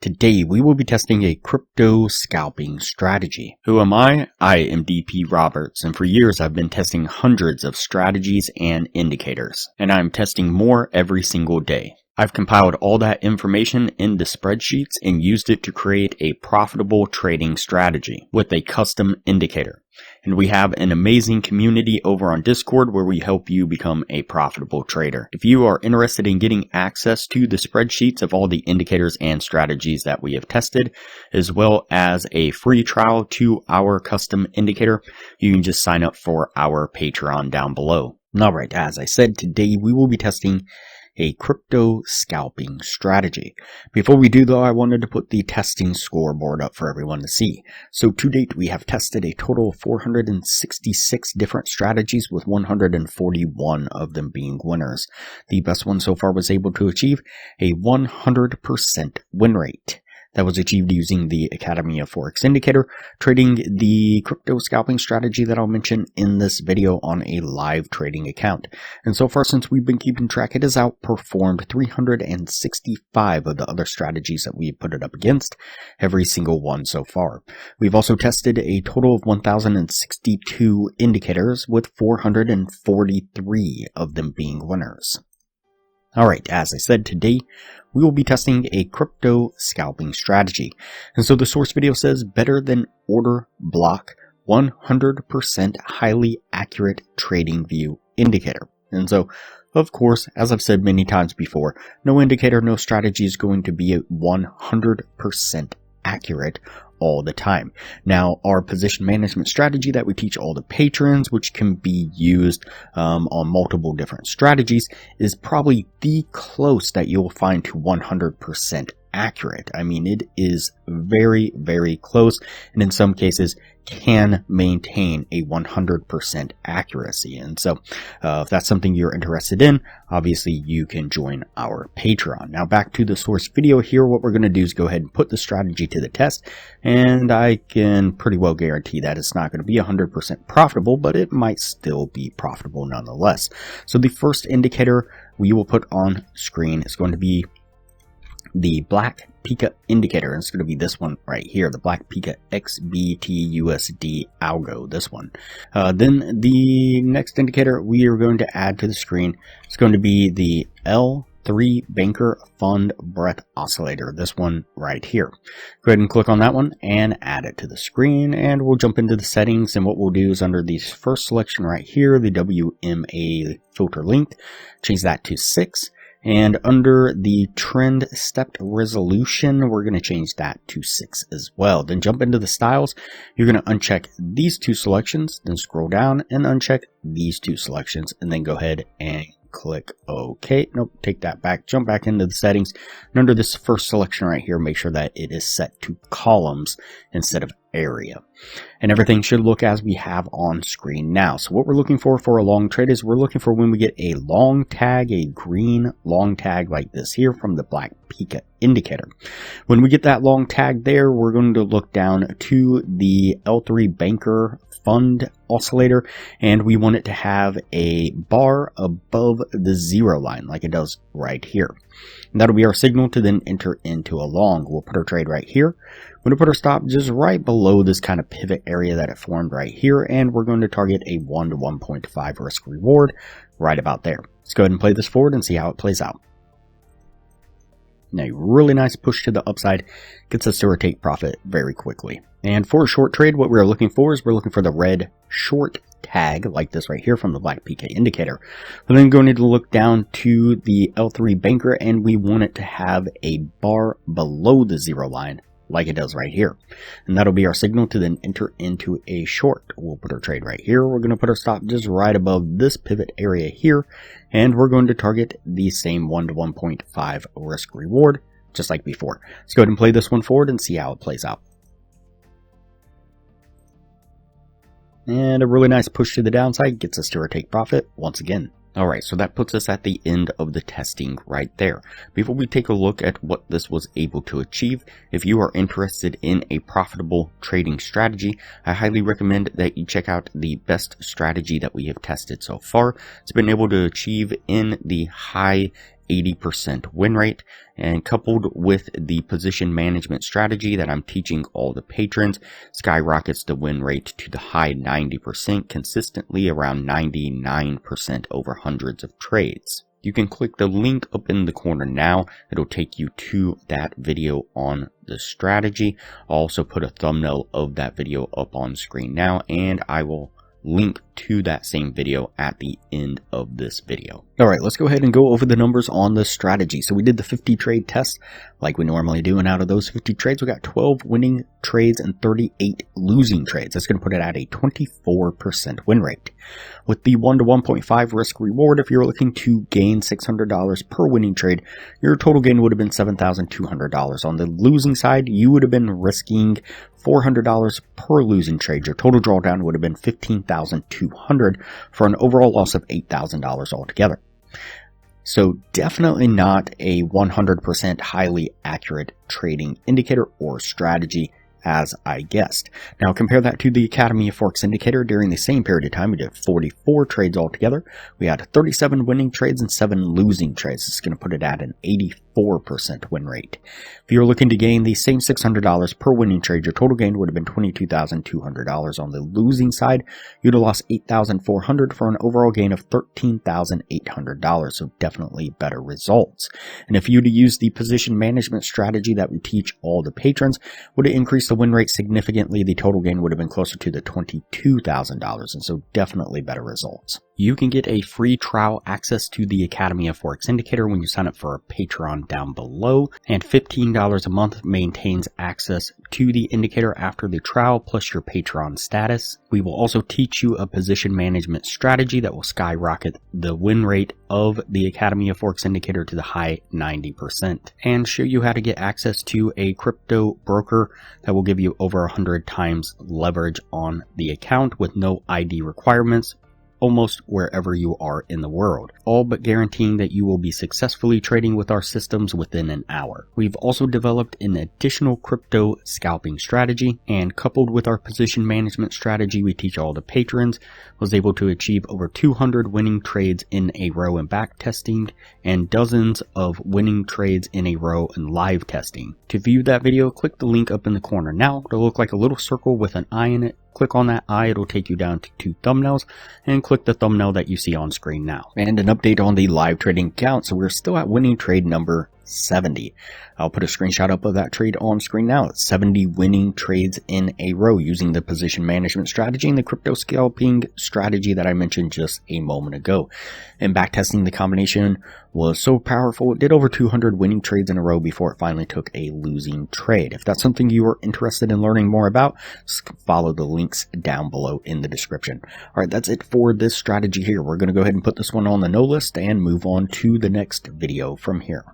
Today we will be testing a crypto scalping strategy. Who am I? I am DP Roberts, and for years I've been testing hundreds of strategies and indicators, and I'm testing more every single day. I've compiled all that information into spreadsheets and used it to create a profitable trading strategy with a custom indicator. And we have an amazing community over on Discord where we help you become a profitable trader. If you are interested in getting access to the spreadsheets of all the indicators and strategies that we have tested, as well as a free trial to our custom indicator, you can just sign up for our Patreon down below. Alright, as I said, today we will be testing a crypto scalping strategy. Before we do though, I wanted to put the testing scoreboard up for everyone to see. So to date, we have tested a total of 466 different strategies with 141 of them being winners. The best one so far was able to achieve a 100% win rate. That was achieved using the Academy of Forex indicator, trading the crypto scalping strategy that I'll mention in this video on a live trading account. And so far, since we've been keeping track, it has outperformed 365 of the other strategies that we've put it up against, every single one so far. We've also tested a total of 1,062 indicators with 443 of them being winners. Alright, as I said, today we will be testing a crypto scalping strategy. And so the source video says better than order block 100% highly accurate TradingView indicator. And so, of course, as I've said many times before, no indicator, no strategy is going to be 100% accurate all the time. Now, our position management strategy that we teach all the patrons, which can be used on multiple different strategies, is probably the close that you'll find to 100% accurate. I mean, it is very, very close, and in some cases can maintain a 100% accuracy. And so if that's something you're interested in, obviously you can join our Patreon. Now back to the source video here, what we're going to do is go ahead and put the strategy to the test, and I can pretty well guarantee that it's not going to be 100% profitable, but it might still be profitable nonetheless. So the first indicator we will put on screen is going to be the Black Pika indicator, and it's going to be this one right here, the Black Pika XBTUSD algo, this one. Then the next indicator we are going to add to the screen is going to be the L3 Banker Fund Breadth Oscillator, this one right here. Go ahead and click on that one and add it to the screen, and we'll jump into the settings, and what we'll do is under the first selection right here, the WMA filter length, change that to 6. And under the trend stepped resolution, we're going to change that to 6 as well. Then jump into the styles. You're going to uncheck these two selections, then scroll down and uncheck these two selections, and then go ahead and click OK. Nope, take that back. Jump back into the settings. And under this first selection right here, make sure that it is set to columns instead of area. And everything should look as we have on screen now. So what we're looking for a long trade is we're looking for when we get a long tag, a green long tag like this here from the Black Pika indicator. When we get that long tag there, we're going to look down to the L3 Banker Fund Oscillator, and we want it to have a bar above the zero line like it does right here. And that'll be our signal to then enter into a long. We'll put our trade right here. We're going to put our stop just right below this kind of pivot area that it formed right here, and we're going to target a 1 to 1.5 risk reward right about there. Let's go ahead and play this forward and see how it plays out. Now, a really nice push to the upside gets us to our take profit very quickly. And for a short trade, what we're looking for is we're looking for the red short tag like this right here from the Black Pika indicator. We're then going to look down to the L3 Banker, and we want it to have a bar below the zero line like it does right here. And that'll be our signal to then enter into a short. We'll put our trade right here. We're going to put our stop just right above this pivot area here, and we're going to target the same 1 to 1.5 risk reward just like before. Let's go ahead and play this one forward and see how it plays out. And a really nice push to the downside gets us to our take profit once again. Alright, so that puts us at the end of the testing right there. Before we take a look at what this was able to achieve, if you are interested in a profitable trading strategy, I highly recommend that you check out the best strategy that we have tested so far. It's been able to achieve in the high 80% win rate, and coupled with the position management strategy that I'm teaching all the patrons, skyrockets the win rate to the high 90%, consistently around 99% over hundreds of trades. You can click the link up in the corner now. It'll take you to that video on the strategy. I'll also put a thumbnail of that video up on screen now, and I will link to that same video at the end of this video. Alright, let's go ahead and go over the numbers on the strategy. So we did the 50 trade test like we normally do, and out of those 50 trades we got 12 winning trades and 38 losing trades. That's going to put it at a 24% win rate. With the 1 to 1.5 risk reward, if you're looking to gain $600 per winning trade, your total gain would have been $7,200. On the losing side, you would have been risking $400 per losing trade. Your total drawdown would have been $15,200 for an overall loss of $8,000 altogether. So definitely not a 100% highly accurate trading indicator or strategy, as I guessed. Now compare that to the Academy of Forex indicator. During the same period of time, we did 44 trades altogether. We had 37 winning trades and 7 losing trades. This is going to put it at an 84% win rate. If you're looking to gain the same $600 per winning trade, your total gain would have been $22,200. On the losing side, you'd have lost $8,400 for an overall gain of $13,800. So definitely better results. And if you'd use the position management strategy that we teach all the patrons, would it increase the win rate significantly? The total gain would have been closer to the $22,000, and so definitely better results. You can get a free trial access to the Academy of Forex indicator when you sign up for a Patreon down below, and $15 a month maintains access to the indicator after the trial plus your Patreon status. We will also teach you a position management strategy that will skyrocket the win rate of the Academy of Forex indicator to the high 90%, and show you how to get access to a crypto broker that will give you over 100 times leverage on the account with no ID requirements, almost wherever you are in the world, all but guaranteeing that you will be successfully trading with our systems within an hour. We've also developed an additional crypto scalping strategy, and coupled with our position management strategy we teach all the patrons, was able to achieve over 200 winning trades in a row in back testing and dozens of winning trades in a row in live testing. To view that video, click the link up in the corner now. It'll look like a little circle with an eye in it. Click on that eye, it'll take you down to 2 thumbnails, and click the thumbnail that you see on screen now. And an update on the live trading account, so we're still at winning trade number 70. I'll put a screenshot up of that trade on screen now. It's 70 winning trades in a row using the position management strategy and the crypto scalping strategy that I mentioned just a moment ago. And backtesting, the combination was so powerful, it did over 200 winning trades in a row before it finally took a losing trade. If that's something you are interested in learning more about, follow the links down below in the description. Alright, that's it for this strategy here. We're going to go ahead and put this one on the no list and move on to the next video from here.